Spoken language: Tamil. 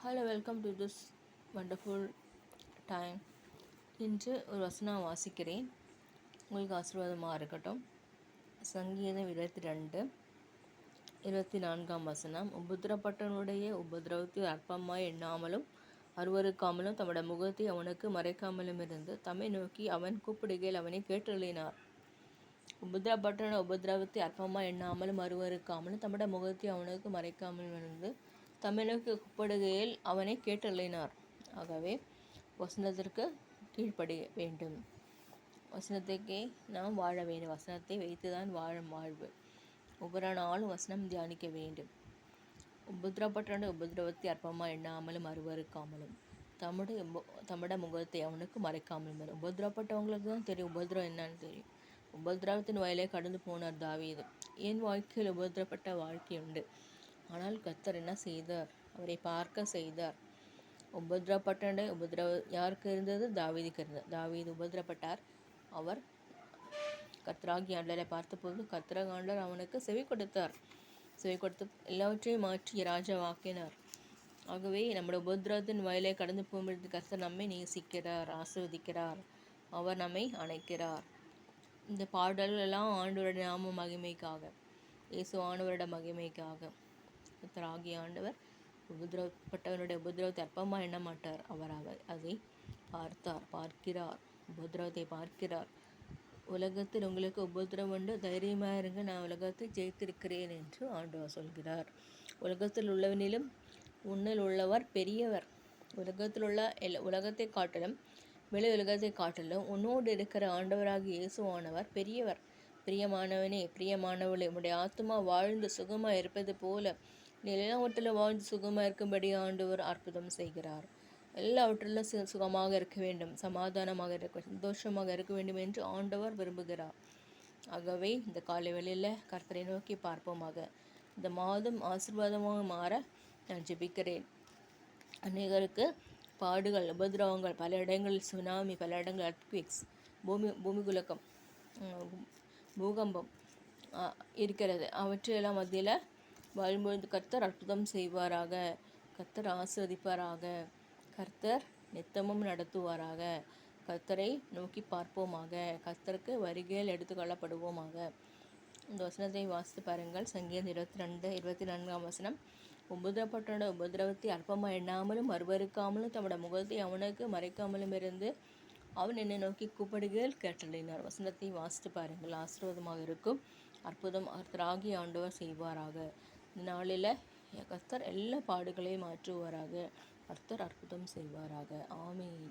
Hello, welcome to this wonderful time. இன்று ஒரு வசனம் வாசிக்கிறேன், உங்களுக்கு ஆசீர்வாதமாக இருக்கட்டும். சங்கீதம் 22:24 வசனம். உபத்திரப்பட்டவனுடைய உபத்திரவத்தை அற்பமாய் எண்ணாமலும் அருவருக்காமலும் தம்முடைய முகத்தை அவனுக்கு மறைக்காமலும் இருந்து தம்மை நோக்கி அவன் கூப்பிடுகையில் அவனை கேட்டருளினார். உபத்திரப்பட்டவனுடைய உபத்திரவத்தை அற்பமாய் எண்ணாமலும் அருவருக்காமலும் தம்முடைய முகத்தை அவனுக்கு மறைக்காமலும் இருந்து தம்மை நோக்கி கூப்பிடுகையில் அவனை கேட்டருளினார். ஆகவே வசனத்திற்கு கீழ்ப்படிய வேண்டும். வசனத்துக்கே நாம் வாழ வேண்டும். வசனத்தை வைத்துதான் வாழும் வாழ்வு. ஒவ்வொரு நாளும் வசனம் தியானிக்க வேண்டும். உபத்திரப்பட்டவனுடைய உபத்திரவத்தை அற்பமாக எண்ணாமலும் அருவருக்காமலும் தம்முடைய முகத்தை அவனுக்கு மறைக்காமலும். உபத்திரப்பட்டவங்களுக்கு தான் தெரியும் உபத்திரம் என்னன்னு தெரியும். உபத்திரவத்தின் வயலை கடந்து போனார் தாவீது. என் வாழ்க்கையில் உபத்திரப்பட்ட வாழ்க்கை உண்டு. ஆனால் கர்த்தர் என்ன செய்தார்? அவரை பார்க்க செய்தார். உபத்திரப்பட்ட யாருக்கு இருந்தது? தாவீதுக்கு இருந்தது. தாவீது உபத்திரப்பட்டார். அவர் கர்த்தராகிய ஆண்டவரை பார்த்தபோது கர்த்தராகிய ஆண்டவர் அவனுக்கு செவி கொடுத்தார். செவி கொடுத்து எல்லாவற்றையும் மாற்றி ராஜாவாக்கினார். ஆகவே நம்முடைய உபத்திரத்தின் வயலை கடந்து போகும்பொழுது கர்த்தர் நம்மை நேசிக்கிறார், ஆசீர்வதிக்கிறார், அவர் நம்மை அணைக்கிறார். இந்த பாடல்கள் எல்லாம் ஆண்டவருடைய நாம மகிமைக்காக, இயேசு ஆண்டவருடைய மகிமைக்காக. கர்த்தராகிய ஆண்டவர் உபத்திரவப்பட்டவனுடைய உபத்திரவத்தை அற்பமாக எண்ண மாட்டார். அவர் அதை பார்க்கிறார். உபத்திரவத்தை பார்க்கிறார். உலகத்தில் உங்களுக்கு உபத்திரம் உண்டு, தைரியமாக இருங்க, நான் உலகத்தை ஜெயித்திருக்கிறேன் என்று ஆண்டவர் சொல்கிறார். உலகத்தில் உள்ளவனிலும் உன்னில் உள்ளவர் பெரியவர். உலகத்தில் உள்ள உலகத்தை காட்டிலும் வெளி உலகத்தை காட்டிலும் உன்னோடு இருக்கிற ஆண்டவராகிய இயேசுவானவர் பெரியவர். பிரியமானவனே, பிரியமானவளே, உன்னுடைய ஆத்மா வாழ்ந்து சுகமாக இருப்பது போல நீ எல்லாவற்றிலும் வாழ்ந்து சுகமாக இருக்கும்படி ஆண்டவர் அற்புதம் செய்கிறார். எல்லாவற்றிலும் சுகமாக இருக்க வேண்டும், சமாதானமாக இருக்க, சந்தோஷமாக இருக்க வேண்டும் என்று ஆண்டவர் விரும்புகிறார். ஆகவே இந்த காலை வேளையில் கர்த்தரை நோக்கி பார்ப்போமாக. இந்த மாதம் ஆசீர்வாதமாக மாற நான் ஜெபிக்கிறேன். அநேகருக்கு பாடுகள், உபதிரவங்கள், பல இடங்களில் சுனாமி, பல இடங்கள் அர்த்குவேக்ஸ், பூமிகுலக்கம், பூகம்பம் இருக்கிறது. அவற்றையெல்லாம் மத்தியில் வாழும்பொழுது கர்த்தர் அற்புதம் செய்வாராக, கர்த்தர் ஆசீர்வதிப்பாராக, கர்த்தர் நித்தமும் நடத்துவாராக. கர்த்தரை நோக்கி பார்ப்போமாக. கர்த்தருக்கு வருகையில் எடுத்துக்கொள்ளப்படுவோமாக. இந்த வசனத்தை வாசித்து பாருங்கள். சங்கீதம் 22:24 வசனம். உபத்திரப்பட்டவனுடைய உபத்திரவத்தை அற்பமாக எண்ணாமலும் அருவருக்காமலும் தம்முடைய முகத்தை அவனுக்கு மறைக்காமலும் இருந்து அவன் என்னை நோக்கி கூப்பிடுகையில் கேட்டருளினார். வசனத்தை வாசித்து பாருங்கள். ஆசீர்வாதமாக இருக்கும். அற்புதம் கர்த்தராகிய ஆண்டவர் செய்வாராக. இந்த நாளில் கர்த்தர் எல்லா பாடுகளையும் மாற்றுவாராக. கர்த்தர் அற்புதம் செய்வாராக. ஆமீன்.